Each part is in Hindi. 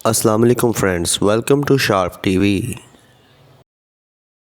अस्सलाम वालेकुम friends, welcome to Sharp TV.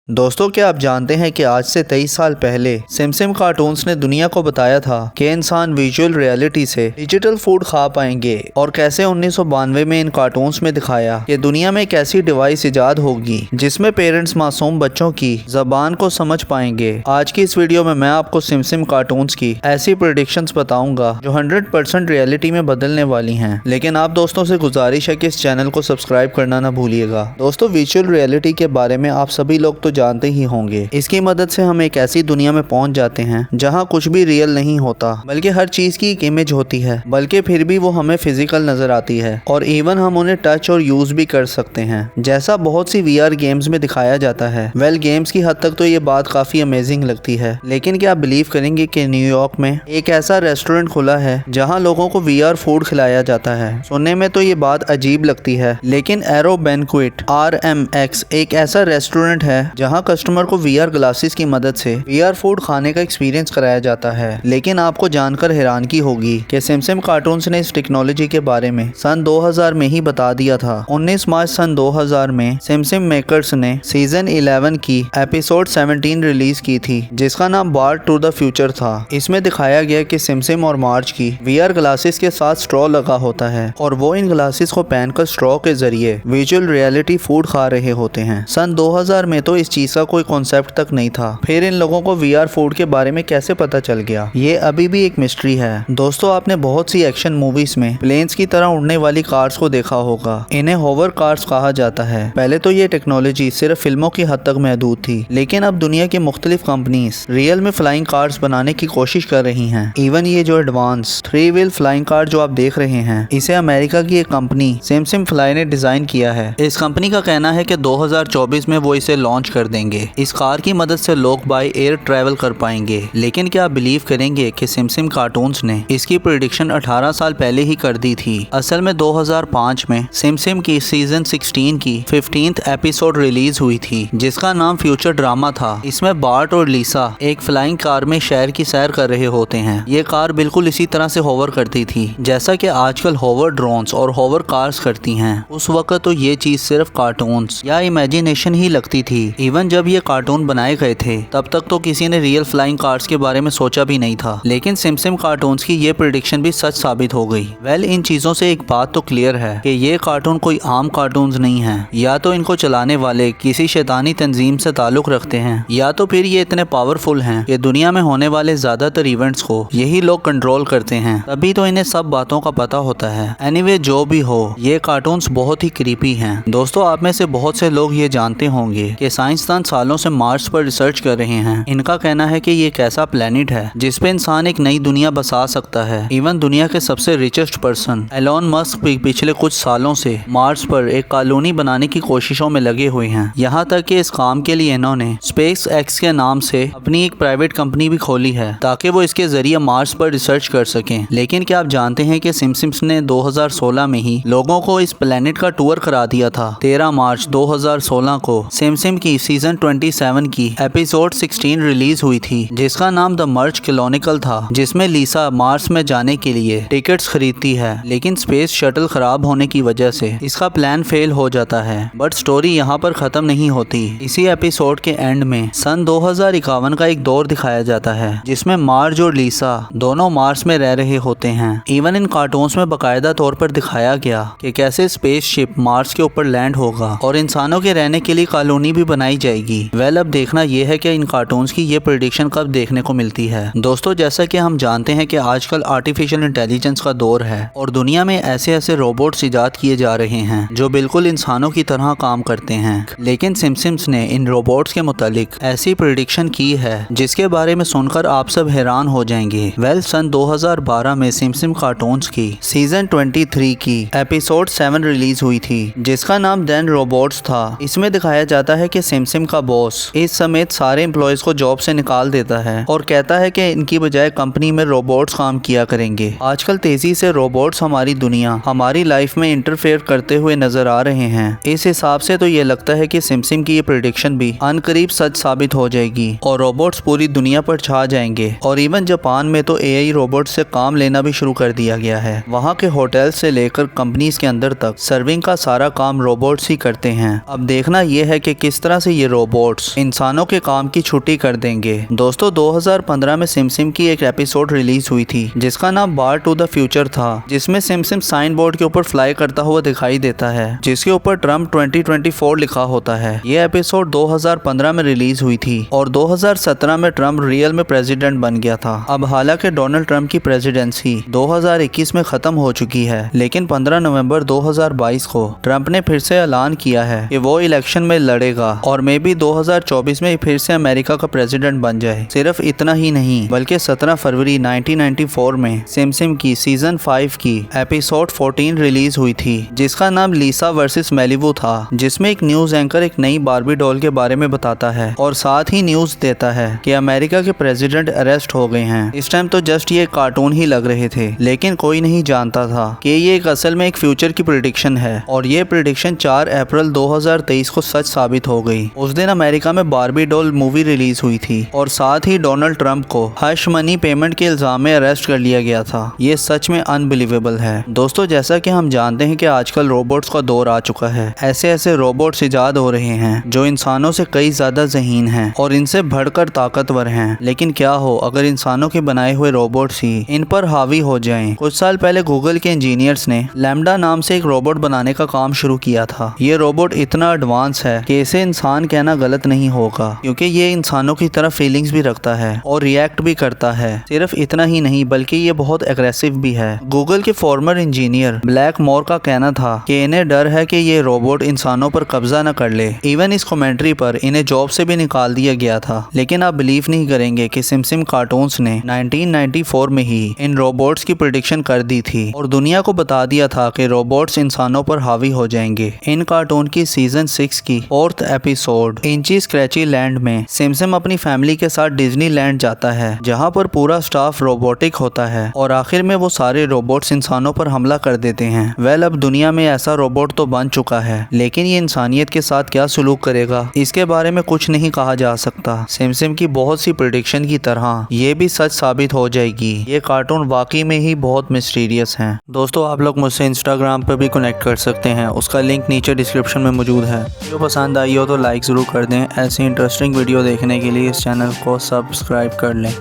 दोस्तों, क्या आप जानते हैं कि आज से 23 साल पहले सिमसिम कार्टून्स ने दुनिया को बताया था कि इंसान विजुअल रियलिटी से डिजिटल फूड खा पाएंगे और कैसे 1992 में इन कार्टून्स में दिखाया कि दुनिया में एक ऐसी डिवाइस इजाद होगी जिसमें पेरेंट्स मासूम बच्चों की जबान को समझ पाएंगे। आज की इस वीडियो में मैं आपको सिमसिम कार्टून्स की ऐसी प्रेडिक्शंस बताऊंगा जो 100% रियलिटी में बदलने वाली हैं। लेकिन आप दोस्तों से गुजारिश है कि इस चैनल को सब्सक्राइब करना ना भूलिएगा। दोस्तों, विजुअल रियलिटी के बारे में आप सभी लोग तो जानते ही होंगे। इसकी मदद से हम एक ऐसी दुनिया में पहुंच जाते हैं जहां कुछ भी रियल नहीं होता, बल्कि हर चीज की एक इमेज होती है, बल्कि फिर भी वो हमें फिजिकल नजर आती है और इवन हम उन्हें टच और यूज भी कर सकते हैं, जैसा बहुत सी VR गेम्स में दिखाया जाता है। गेम्स की हद तक तो ये बात काफी अमेजिंग लगती है, लेकिन क्या आप बिलीव करेंगे कि न्यूयॉर्क में एक ऐसा रेस्टोरेंट खुला है जहाँ लोगों को VR फूड खिलाया जाता है। सुनने में तो ये बात अजीब लगती है, लेकिन एरो बैंक्वेट RMX एक ऐसा रेस्टोरेंट है जहां कस्टमर को VR ग्लासेस की मदद से VR फूड खाने का एक्सपीरियंस कराया जाता है। लेकिन आपको जानकर हैरानगी होगी कि सिमसिम कार्टून्स ने इस टेक्नोलॉजी के बारे में सन 2000 में ही बता दिया था। 19 मार्च सन 2000 में सिमसिम मेकर्स ने सीजन 11 की एपिसोड 17 रिलीज की थी, जिसका नाम बार्ट टू द फ्यूचर था। इसमें दिखाया गया कि सिमसिम और मार्ज की VR ग्लासेस के साथ स्ट्रॉ लगा होता है और वो इन ग्लासेस को पहनकर स्ट्रॉ के जरिए विजुअल रियलिटी फूड खा रहे होते हैं। सन 2000 में तो इस चीज का कोई कॉन्सेप्ट तक नहीं था, फिर इन लोगों को VR फूड के बारे में कैसे पता चल गया, ये अभी भी एक मिस्ट्री है। दोस्तों, आपने बहुत सी एक्शन मूवीज में प्लेन्स की तरह उड़ने वाली कार्स को देखा होगा। इन्हें होवर कार्स कहा जाता है। पहले तो ये टेक्नोलॉजी सिर्फ फिल्मों की हद तक महदूद थी, लेकिन अब दुनिया की मुख्तलिफ कंपनीज रियल में फ्लाइंग कार्स बनाने की कोशिश कर रही हैं। इवन ये जो एडवांस 3 व्हील फ्लाइंग कार जो आप देख रहे हैं, इसे अमेरिका की एक कंपनी सिमसिम फ्लाई ने डिजाइन किया है। इस कंपनी का कहना है कि 2024 में वो इसे लॉन्च कर देंगे। इस कार की मदद से लोग बाय एयर ट्रैवल कर पाएंगे। लेकिन क्या आप बिलीव करेंगे कि सिमसिम कार्टून्स ने इसकी प्रेडिक्शन 18 साल पहले ही कर दी थी। असल में 2005 में सिमसिम की सीजन 16 की 15th एपिसोड रिलीज हुई थी, जिसका नाम फ्यूचर ड्रामा था। इसमें बार्ट और लीसा एक फ्लाइंग कार में शहर की सैर कर रहे होते हैं। ये कार बिल्कुल इसी तरह से होवर करती थी जैसा कि आजकल होवर ड्रोन्स और होवर कार्स करती हैं। उस वक्त तो ये चीज सिर्फ कार्टून्स या इमेजिनेशन ही लगती थी। इवन जब ये कार्टून बनाए गए थे तब तक तो किसी ने रियल फ्लाइंग कार्स के बारे में सोचा भी नहीं था। लेकिन सिमसिम कार्टून्स की ये प्रेडिक्शन भी सच साबित हो गई। इन चीजों से एक बात तो क्लियर है कि ये कार्टून कोई आम कार्टून्स नहीं है। या तो इनको चलाने वाले किसी शैतानी तंजीम से ताल्लुक रखते हैं, या तो फिर ये इतने पावरफुल हैं कि दुनिया में होने वाले ज्यादातर इवेंट्स को यही लोग कंट्रोल करते हैं। तभी तो इन्हें सब बातों का पता होता है। एनीवे, जो भी हो, ये कार्टून्स बहुत ही क्रीपी हैं। दोस्तों, आप में से बहुत से लोग ये जानते होंगे कि साइंसदान सालों से मार्स पर रिसर्च कर रहे हैं। इनका कहना है कि ये एक ऐसा प्लेनेट है जिसपे इंसान एक नई दुनिया बसा सकता है। इवन दुनिया के सबसे रिचेस्ट पर्सन एलोन मस्क भी पिछले कुछ सालों से मार्स पर एक कॉलोनी बनाने की कोशिशों में लगे हुए हैं। यहाँ तक कि इस काम के लिए इन्होंने स्पेस एक्स के नाम से अपनी एक प्राइवेट कंपनी भी खोली है ताकि वो इसके जरिए मार्स पर रिसर्च कर सकें। लेकिन क्या आप जानते हैं कि सिमसिम्स ने 2016 में ही लोगों को इस प्लेनेट का टूर करा दिया था। 13 मार्च 2016 को सिमसिम की सीजन 27 की एपिसोड 16 रिलीज हुई थी, जिसका नाम द मर्ज कॉलोनिकल था, जिसमें लीसा मार्स में जाने के लिए टिकट्स खरीदती है। लेकिन स्पेस शटल खराब होने की वजह से इसका प्लान फेल हो जाता है। बट स्टोरी यहाँ पर खत्म नहीं होती। इसी एपिसोड के एंड में सन 2051 का एक दौर दिखाया जाता है जिसमें मार्ज और लीसा दोनों मार्स में रह रहे होते हैं। इवन इन कार्टून्स में बाकायदा तौर पर दिखाया गया कि कैसे स्पेसशिप मार्स के ऊपर लैंड होगा और इंसानों के रहने के लिए कॉलोनी भी बनाई जाएगी। अब देखना यह है कि इन कार्टून्स की ये प्रेडिक्शन कब देखने को मिलती है। दोस्तों, जैसा कि हम जानते हैं कि आजकल आर्टिफिशियल इंटेलिजेंस का दौर है और दुनिया में ऐसे ऐसे रोबोट्स इजाद किए जा रहे हैं जो बिल्कुल इंसानों की तरह काम करते हैं। लेकिन सिमसिम्स ने इन रोबोट्स के मुतालिक ऐसी प्रेडिक्शन की है जिसके बारे में सुनकर आप सब हैरान हो जाएंगे। सन 2012 में सिमसिम कार्टून्स की सीजन 23 की एपिसोड 7 रिलीज हुई थी, जिसका नाम देन रोबोट्स था। इसमें दिखाया जाता है कि सिमसिम सिमसिम का बॉस इस समेत सारे एम्प्लॉयज को जॉब से निकाल देता है और कहता है कि इनकी बजाय कंपनी में रोबोट्स काम किया करेंगे। आजकल तेजी से रोबोट्स हमारी दुनिया, हमारी लाइफ में इंटरफेयर करते हुए नजर आ रहे हैं। इस हिसाब से तो ये लगता है कि सिमसिम की ये प्रेडिक्शन भी अनकरीब सच साबित हो जाएगी और रोबोट्स पूरी दुनिया पर छा जाएंगे। और इवन जापान में तो एआई रोबोट से काम लेना भी शुरू कर दिया गया है। वहाँ के होटल से लेकर कंपनीज के अंदर तक सर्विंग का सारा काम रोबोट्स ही करते हैं। अब देखना यह है कि किस तरह से ये रोबोट्स इंसानों के काम की छुट्टी कर देंगे। दोस्तों 2015 में सिमसिम की एक एपिसोड रिलीज हुई थी जिसका नाम बार टू द फ्यूचर था, जिसमें सिमसिम साइन बोर्ड के ऊपर फ्लाई करता हुआ दिखाई देता है जिसके ऊपर ट्रम्प 2024 लिखा होता है। ये एपिसोड 2015 में रिलीज हुई थी और 2017 में ट्रम्प रियल में प्रेसिडेंट बन गया था। अब हालांकि डोनाल्ड ट्रम्प की प्रेसिडेंसी 2021 में खत्म हो चुकी है, लेकिन 15 नवंबर 2022 को ट्रम्प ने फिर से ऐलान किया है कि वो इलेक्शन में लड़ेगा और मे बी 2024 में फिर से अमेरिका का प्रेसिडेंट बन जाए। सिर्फ इतना ही नहीं बल्कि 17 फरवरी 1994 में सिमसिम की सीजन 5 की एपिसोड 14 रिलीज हुई थी जिसका नाम लीसा वर्सेस मैलिबू था, जिसमें एक न्यूज एंकर एक नई बार्बी डॉल के बारे में बताता है और साथ ही न्यूज देता है कि अमेरिका के प्रेसिडेंट अरेस्ट हो गए हैं। इस टाइम तो जस्ट ये कार्टून ही लग रहे थे, लेकिन कोई नहीं जानता था कि ये एक असल में एक फ्यूचर की प्रेडिक्शन है और ये प्रेडिक्शन 4 अप्रैल 2023 को सच साबित हो गई। उस दिन अमेरिका में बार्बी डॉल मूवी रिलीज हुई थी और साथ ही डोनाल्ड ट्रंप को हश मनी पेमेंट के इल्जाम में अरेस्ट कर लिया गया था। ये सच में अनबिलीवेबल है। दोस्तों जैसा कि हम जानते हैं कि आजकल रोबोट्स का दौर आ चुका है। ऐसे ऐसे रोबोट्स इजाद हो रहे हैं जो इंसानों से कई ज्यादा ज़हीन हैं और इनसे बढ़कर ताकतवर हैं। लेकिन क्या हो अगर इंसानों के बनाए हुए रोबोट्स ही इन पर हावी हो जाएं। कुछ साल पहले गूगल के इंजीनियर्स ने लैम्डा नाम से एक रोबोट बनाने का काम शुरू किया था। ये रोबोट इतना एडवांस है कि इसे इंसान कहना गलत नहीं होगा, क्योंकि ये इंसानों की तरह फीलिंग्स भी रखता है और रिएक्ट भी करता है। सिर्फ इतना ही नहीं बल्कि ये बहुत एग्रेसिव भी है। गूगल के फॉर्मर इंजीनियर ब्लैक मोर का कहना था कि इन्हें डर है कि ये रोबोट इंसानों पर कब्जा न कर ले। इवन इस कमेंट्री पर इन्हें जॉब से भी निकाल दिया गया था। लेकिन आप बिलीव नहीं करेंगे कि सिमसिम कार्टून्स ने 1994 में ही इन रोबोट्स की प्रेडिक्शन कर दी थी और दुनिया को बता दिया था कि रोबोट्स इंसानों पर हावी हो जाएंगे। इन कार्टून की सीजन 6 की 4th एपिसोड इंची स्क्रैची लैंड में सिमसिम अपनी फैमिली के साथ डिज्नी लैंड जाता है, जहाँ पर पूरा स्टाफ रोबोटिक होता है और आखिर में वो सारे रोबोट्स इंसानों पर हमला कर देते हैं। वेल अब दुनिया में ऐसा रोबोट तो बन चुका है, लेकिन ये इंसानियत के साथ क्या सलूक करेगा इसके बारे में कुछ नहीं कहा जा सकता। सिमसिम की बहुत सी प्रेडिक्शन की तरह ये भी सच साबित हो जाएगी। ये कार्टून वाकई में ही बहुत मिस्टीरियस हैं। दोस्तों आप लोग मुझसे इंस्टाग्राम पर भी कनेक्ट कर सकते हैं, उसका लिंक नीचे डिस्क्रिप्शन में मौजूद है। वीडियो पसंद आई हो तो लाइक ज़रूर कर दें। ऐसी इंटरेस्टिंग वीडियो देखने के लिए इस चैनल को सब्सक्राइब कर लें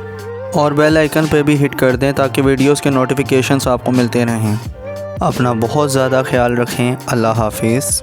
और बेल आइकन पे भी हिट कर दें ताकि वीडियोस के नोटिफिकेशंस आपको मिलते रहें। अपना बहुत ज़्यादा ख्याल रखें। अल्लाह हाफिज़।